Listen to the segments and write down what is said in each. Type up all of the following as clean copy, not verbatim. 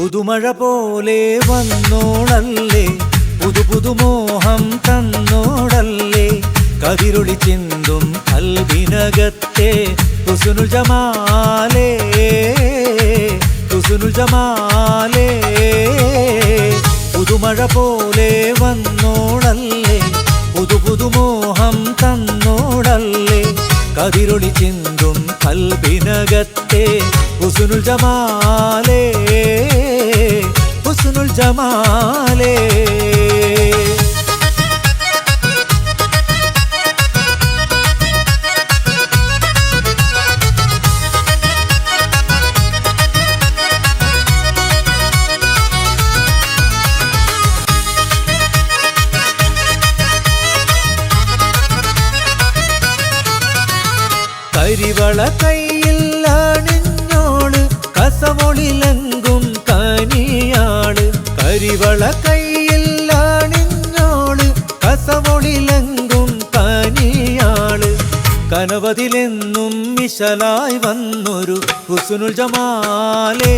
പുതുമഴ പോലെ വന്നോളല്ലേ, പുതുമോഹം തന്നോടല്ലേ, കതിരൊളി ചിന്തും കൽവിനകത്തെ ഹുസ്നുൽ ജമാലേ, ഹുസ്നുൽ ജമാലേ. പുതുമഴ പോലെ വന്നോളല്ലേ, പുതുമോഹം തന്നോടല്ലേ, കതിരൊളി ചിന്തും കൽവിനകത്തെ ഹുസ്നുൽ ജമാലേ, ഹുസ്നുൽ ജമാലേ. കരിവള കയ്യിൽ അണിഞ്ഞോള്, കസമൊളിലെങ്കും കനിയാള്. കരിവള കയ്യിൽ അണിഞ്ഞോള്, കസമൊളിലെങ്കും കനിയാള്. കനവതിലെന്നും മിശലായി വന്നൊരു ഹുസ്നുൽ ജമാലേ,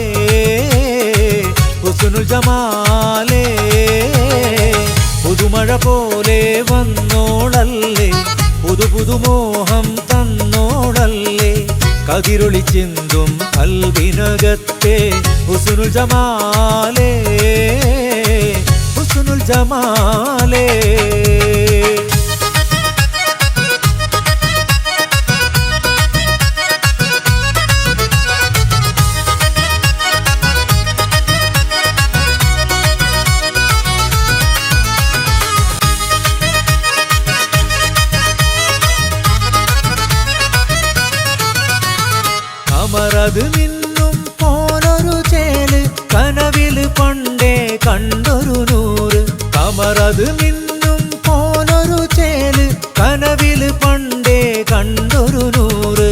ഹുസ്നുൽ ജമാലേ. പുതുമഴ പോലെ വന്നോളല്ലേ, പുതുമോഹം തന്നോടല്ലേ, കതിരൊളി ചിന്തും കൽവിനകത്തെ ഹുസ്നുൽ ജമാലേ, ഹുസ്നുൽ ജമാലേ. കമറത് മിന്നും പോലൊരു ചേല്, കനവില് പണ്ടേ കണ്ടൊരു നൂറ്. കമറത് മിന്നും പോലൊരു ചേല്, കനവില് പണ്ടേ കണ്ടൊരു നൂറ്.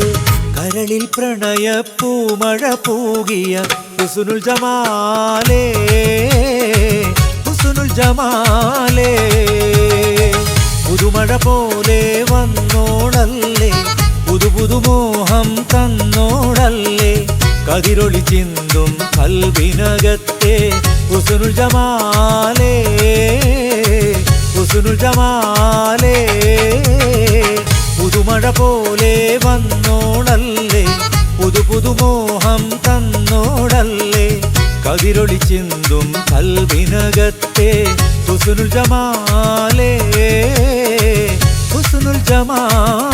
കരളിൽ പ്രണയ പൂമഴ പൂകിയ ഹുസ്നുൽ ജമാലേ, ഹുസ്നുൽ ജമാലേ. പുതുമഴ പോലെ വന്നോളല്ലേ, പുതുമോഹം തന്നോടല്ലേ, കതിരൊളി ചിന്തും കൽവിനകത്തെ ഹുസ്നുൽ ജമാലേ, ഹുസ്നുൽ ജമാലേ. പുതുമഴ പോലെ വന്നോളല്ലേ, പുതുമോഹം തന്നോടല്ലേ, കതിരൊളി ചിന്തും കൽവിനകത്തെ ഹുസ്നുൽ ജമാലേ, ഹുസ്നുൽ ജമാലേ.